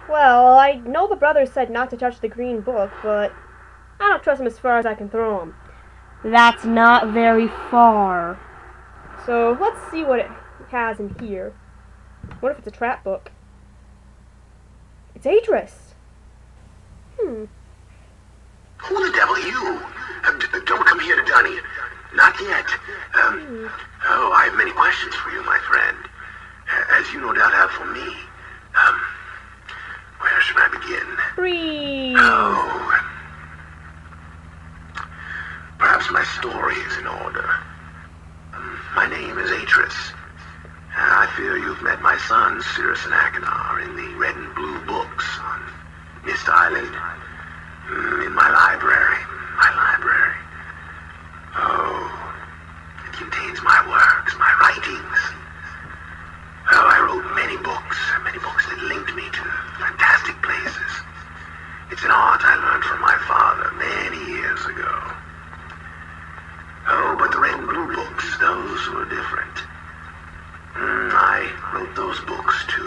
Well, I know the brothers said not to touch the green book, but I don't trust them as far as I can throw them. That's not very far. So let's see what it has in here. What if it's a trap book? It's Atris. Who the devil are you? Don't come here to Dunny. Not yet. Oh, I have many questions for you, my friend. As you no doubt have for me. Where should I begin? Freeze. Oh. Perhaps my story is in order. My name is Atris. I fear you've met my sons, Cirrus and Achenar, in the red and blue books on Myst Island. In my library. Oh, it contains my works, my writings. Oh, I wrote many books that linked me to fantastic places. It's an art I learned from my father many years ago. Oh, but the red and blue books, those were different. I wrote those books to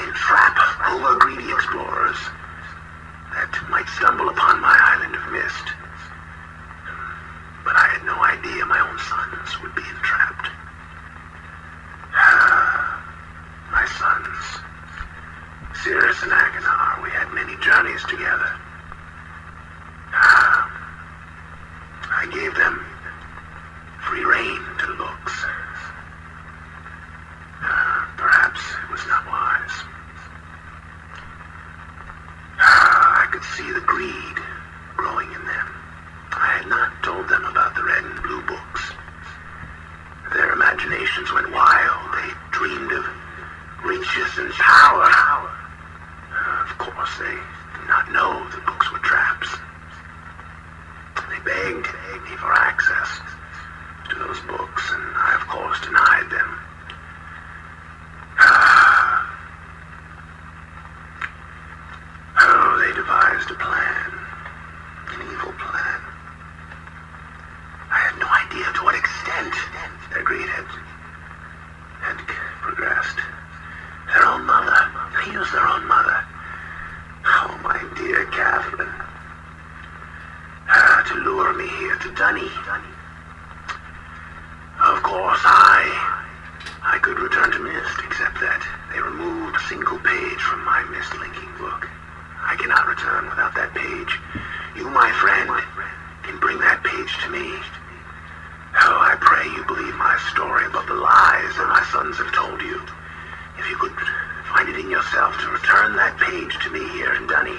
entrap over-greedy explorers that might stumble upon my island of Myst. But I had no idea my own sons would be entrapped. My sons, Cirrus and Achenar, we had many journeys together. I gave them free rein to looks. Perhaps it was not wise. I could see the greed growing in them. I had not told them about the red and blue books. Their imaginations went wild. They dreamed of riches and power. Of course, they did not know the books were traps. They begged me for access to those books, and I, of course, denied them. Oh, they devised a plan. An evil plan. I had no idea to what extent their greed had progressed. Their own mother. They used their own mother. Oh, my dear Catherine. To lure me here to Dunny. Of course, I could return to Myst, except that they removed a single page from my Myst linking book. I cannot return without that page. You, my friend, can bring that page to me. Oh, I pray you believe my story about the lies that my sons have told you. If you could find it in yourself to return that page to me here in Dunny,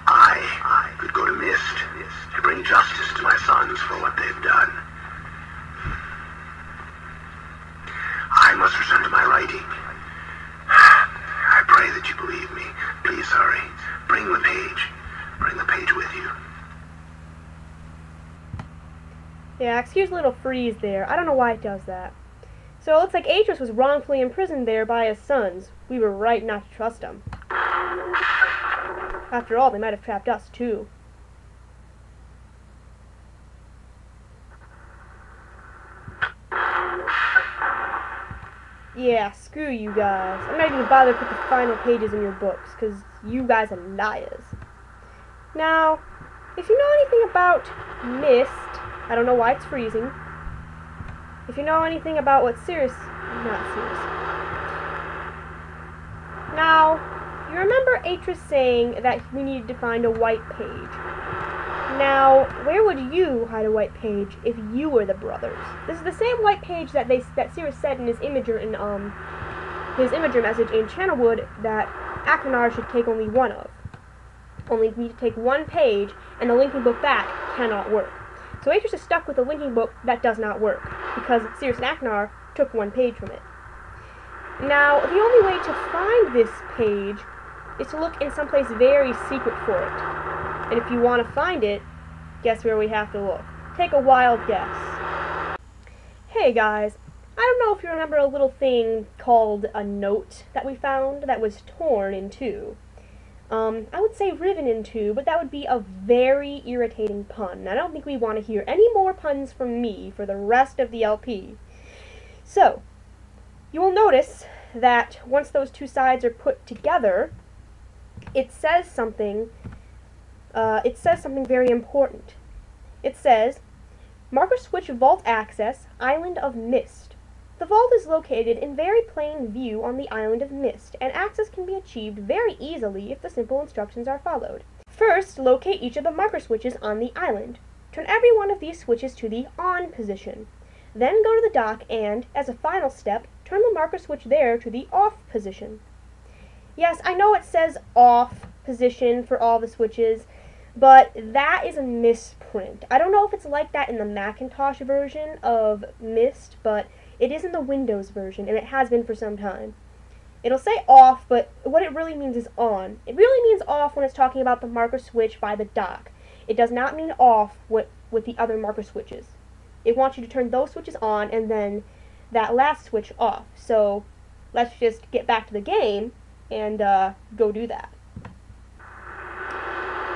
I could go to Myst to bring justice to my sons for what they've done. I must return to my writing. I pray that you believe me. Please hurry. Bring the page. Bring the page with you. Yeah, excuse a little freeze there. I don't know why it does that. So it looks like Atris was wrongfully imprisoned there by his sons. We were right not to trust him. After all, they might have trapped us, too. Yeah, screw you guys. I'm not even gonna bother to put the final pages in your books, because you guys are liars. Now, if you know anything about Myst, I don't know why it's freezing. If you know anything about what not Cirrus. Now, you remember Atris saying that we needed to find a white page. Now, where would you hide a white page if you were the brothers? This is the same white page that Cirrus said in his imager message in Channelwood that Achenar should take only one of. Only need to take one page, and the linking book back cannot work. So Atris is stuck with a linking book that does not work, because Cirrus and Achenar took one page from it. Now, the only way to find this page is to look in someplace very secret for it. And if you want to find it, guess where we have to look. Take a wild guess. Hey guys, I don't know if you remember a little thing called a note that we found that was torn in two. I would say riven in two, but that would be a very irritating pun. I don't think we want to hear any more puns from me for the rest of the LP. So, you will notice that once those two sides are put together, it says something very important. It says, Marker switch vault access, island of Myst. The vault is located in very plain view on the island of Myst, and access can be achieved very easily if the simple instructions are followed. First, locate each of the marker switches on the island. Turn every one of these switches to the on position. Then go to the dock and, as a final step, turn the marker switch there to the off position. Yes, I know it says off position for all the switches, but that is a misprint. I don't know if it's like that in the Macintosh version of Myst, but it is in the Windows version, and it has been for some time. It'll say off, but what it really means is on. It really means off when it's talking about the marker switch by the dock. It does not mean off with the other marker switches. It wants you to turn those switches on and then that last switch off. So let's just get back to the game and go do that.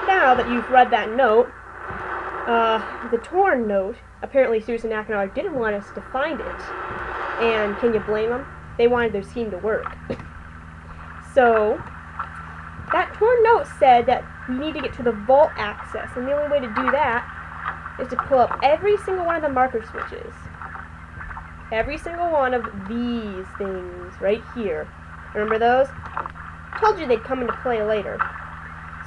Now that you've read that note, the torn note, apparently Susan Acknard didn't want us to find it. And can you blame them? They wanted their scheme to work. So, that torn note said that we need to get to the vault access, and the only way to do that is to pull up every single one of the marker switches. Every single one of these things right here. Remember those? Told you they'd come into play later.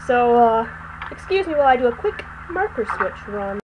So, excuse me while I do a quick marker switch run.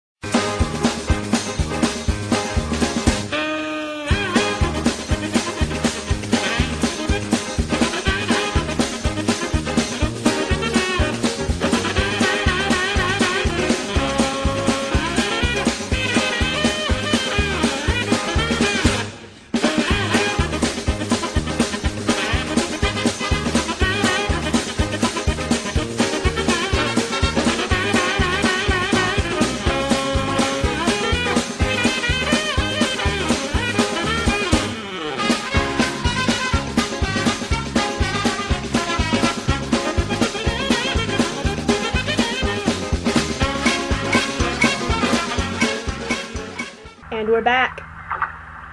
And we're back.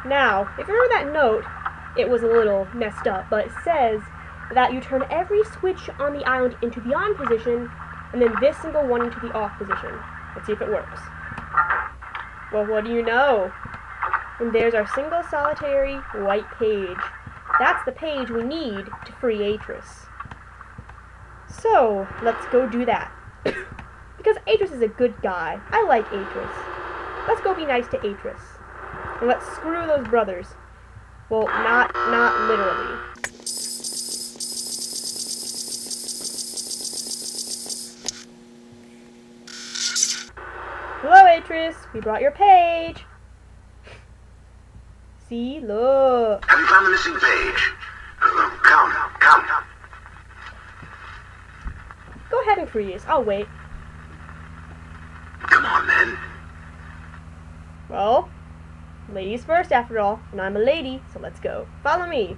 Now, if you remember that note, it was a little messed up, but it says that you turn every switch on the island into the on position, and then this single one into the off position. Let's see if it works. Well, what do you know? And there's our single solitary white page. That's the page we need to free Atris. So, let's go do that. Because Atris is a good guy. I like Atris. Let's go be nice to Atris. And let's screw those brothers. Well, not literally. Hello, Atris. We brought your page. See, look. Have you found the missing page? Come. Go ahead and freeze. I'll wait. Come on, then. Well, ladies first after all, and I'm a lady, so let's go. Follow me.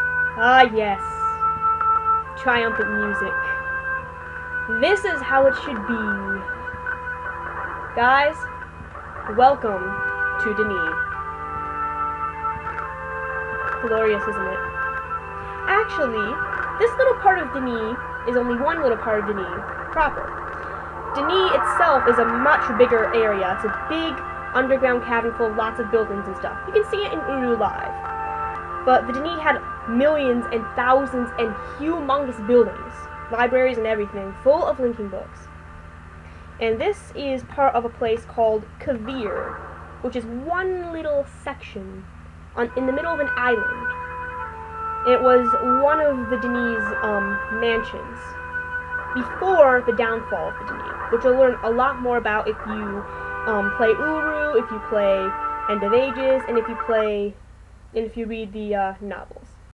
Ah, yes. Triumphant music. This is how it should be. Guys, welcome to Denis. Glorious, isn't it? Actually, this little part of Denis is only one little part of Denis proper. Denis itself is a much bigger area. It's a big underground cavern full of lots of buildings and stuff. You can see it in Uru Live. But the Denis had millions and thousands and humongous buildings, libraries and everything, full of linking books. And this is part of a place called Kavir, which is one little section in the middle of an island. It was one of the Denis' mansions before the downfall of the Denis, which you'll learn a lot more about if you play Uru, if you play End of Ages, and if you read the novel.